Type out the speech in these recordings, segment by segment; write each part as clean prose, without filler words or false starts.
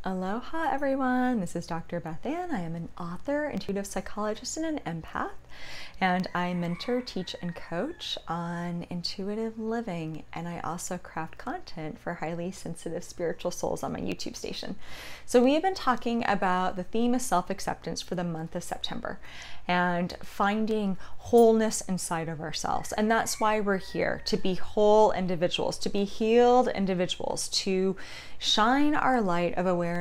Aloha everyone, this is Dr. BethAnne. I am an author, intuitive psychologist, and an empath, and I mentor, teach, and coach on intuitive living, and I also craft content for highly sensitive spiritual souls on my YouTube station. So we have been talking about the theme of self-acceptance for the month of September and finding wholeness inside of ourselves, and that's why we're here, to be whole individuals, to be healed individuals, to shine our light of awareness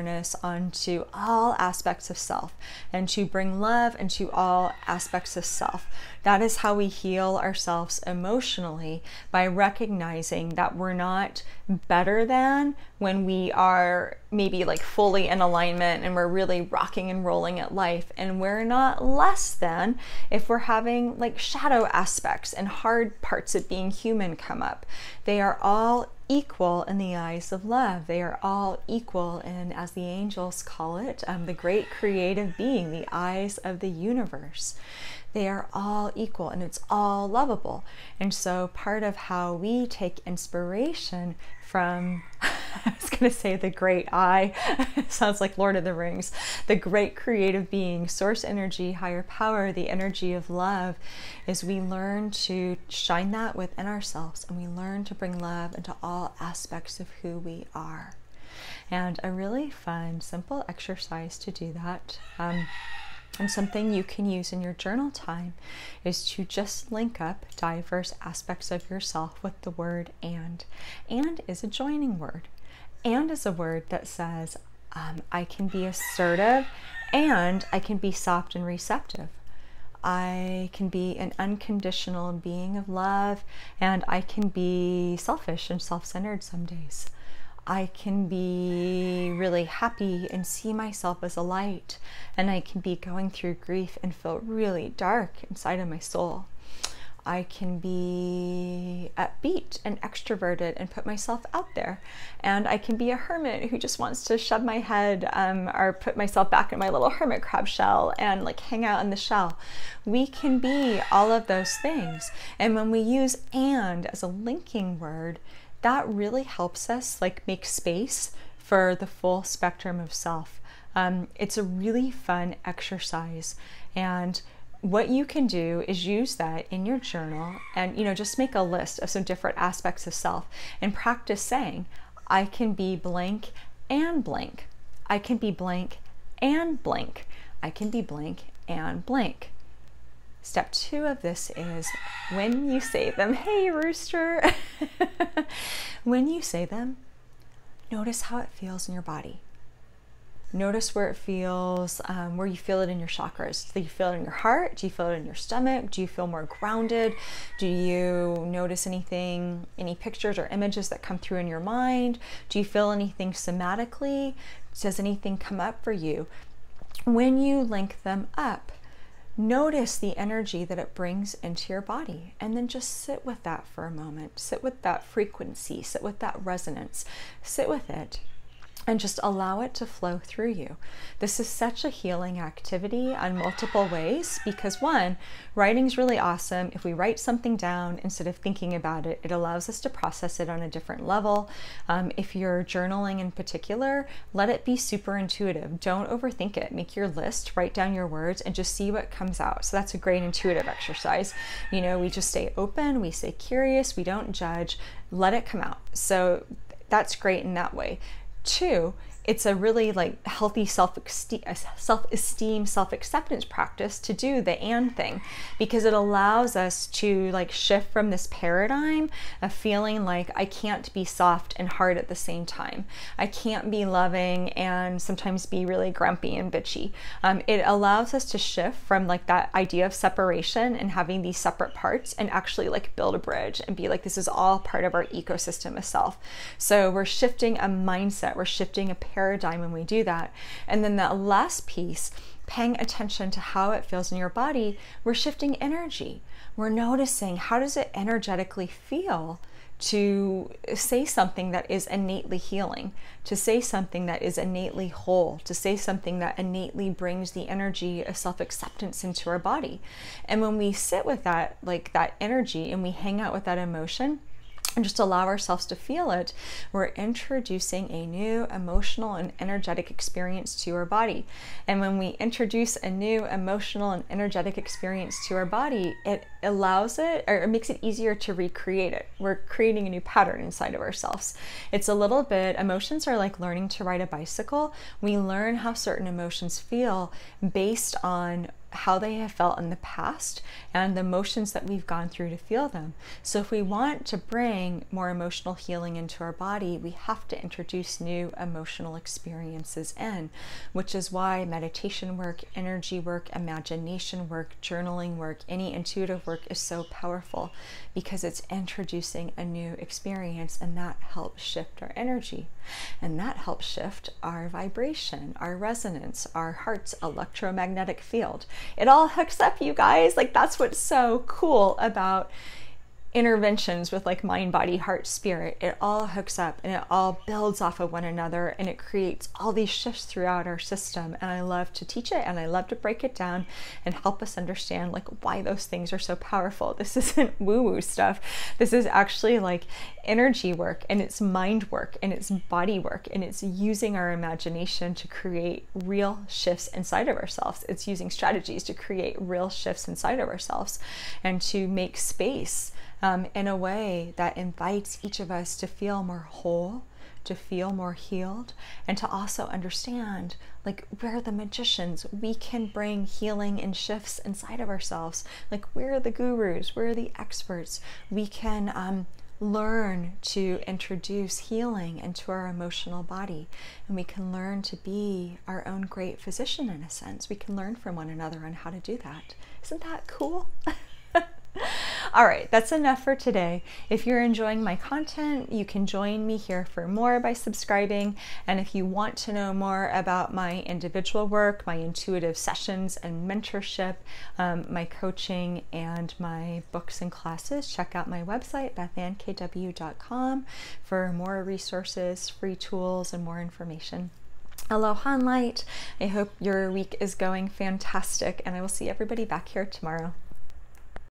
onto all aspects of self and to bring love into all aspects of self. That is how we heal ourselves emotionally, by recognizing that we're not better than when we are maybe like fully in alignment and we're really rocking and rolling at life, and we're not less than if we're having like shadow aspects and hard parts of being human come up. They are all equal in the eyes of love. They are all equal in, as the angels call it, the great creative being, the eyes of the universe. They are all equal and it's all lovable. And so part of how we take inspiration from, I was going to say the great I, sounds like Lord of the Rings, the great creative being, source energy, higher power, the energy of love, is we learn to shine that within ourselves, and we learn to bring love into all aspects of who we are. And a really fun, simple exercise to do that, and something you can use in your journal time, is to just link up diverse aspects of yourself with the word and. And is a joining word. And is a word that says, I can be assertive and I can be soft and receptive. I can be an unconditional being of love, and I can be selfish and self-centered some days. I can be really happy and see myself as a light, and I can be going through grief and feel really dark inside of my soul. I can be upbeat and extroverted and put myself out there, and I can be a hermit who just wants to shove my head or put myself back in my little hermit crab shell and like hang out in the shell. We can be all of those things, and when we use and as a linking word, that really helps us like make space for the full spectrum of self. It's a really fun exercise, and what you can do is use that in your journal and, just make a list of some different aspects of self and practice saying, I can be blank and blank. I can be blank and blank. I can be blank and blank. Step 2 of this is, when you say them, hey rooster, when you say them, notice how it feels in your body. Notice where it feels, where you feel it in your chakras. Do you feel it in your heart? Do you feel it in your stomach? Do you feel more grounded? Do you notice anything, any pictures or images that come through in your mind? Do you feel anything somatically? Does anything come up for you? When you link them up, notice the energy that it brings into your body, and then just sit with that for a moment. Sit with that frequency, sit with that resonance, sit with it, and just allow it to flow through you. This is such a healing activity on multiple ways, because one, writing's really awesome. If we write something down instead of thinking about it, it allows us to process it on a different level. If you're journaling in particular, let it be super intuitive. Don't overthink it. Make your list, write down your words, and just see what comes out. So that's a great intuitive exercise. We just stay open, we stay curious, we don't judge, let it come out. So that's great in that way. 2, it's a really like healthy self-esteem, self-acceptance practice to do the and thing, because it allows us to like shift from this paradigm of feeling like I can't be soft and hard at the same time. I can't be loving and sometimes be really grumpy and bitchy. It allows us to shift from like that idea of separation and having these separate parts, and actually like build a bridge and be like, this is all part of our ecosystem of self. So we're shifting a mindset, we're shifting a paradigm when we do that. And then that last piece, paying attention to how it feels in your body, we're shifting energy. We're noticing, how does it energetically feel to say something that is innately healing, to say something that is innately whole, to say something that innately brings the energy of self-acceptance into our body. And when we sit with that, like that energy, and we hang out with that emotion, and just allow ourselves to feel it, we're introducing a new emotional and energetic experience to our body. And when we introduce a new emotional and energetic experience to our body, it allows it, or it makes it easier to recreate it. We're creating a new pattern inside of ourselves. It's a little bit, emotions are like learning to ride a bicycle. We learn how certain emotions feel based on how they have felt in the past and the emotions that we've gone through to feel them. So if we want to bring more emotional healing into our body, we have to introduce new emotional experiences in, which is why meditation work, energy work, imagination work, journaling work, any intuitive work is so powerful, because it's introducing a new experience, and that helps shift our energy. And that helps shift our vibration, our resonance, our heart's electromagnetic field. It all hooks up, you guys. Like, that's what's so cool about interventions with like mind, body, heart, spirit. It all hooks up and it all builds off of one another, and it creates all these shifts throughout our system. And I love to teach it, and I love to break it down and help us understand like why those things are so powerful. This isn't woo-woo stuff. This is actually like energy work, and it's mind work, and it's body work, and it's using our imagination to create real shifts inside of ourselves. It's using strategies to create real shifts inside of ourselves, and to make space in a way that invites each of us to feel more whole, to feel more healed, and to also understand like we're the magicians. We can bring healing and shifts inside of ourselves. Like, we're the gurus, we're the experts. We can learn to introduce healing into our emotional body, and we can learn to be our own great physician in a sense. We can learn from one another on how to do that. Isn't that cool? All right, that's enough for today. If you're enjoying my content, you can join me here for more by subscribing. And if you want to know more about my individual work, my intuitive sessions and mentorship, my coaching, and my books and classes, check out my website, BethAnneKW.com, for more resources, free tools, and more information. Aloha and light. I hope your week is going fantastic, and I will see everybody back here tomorrow.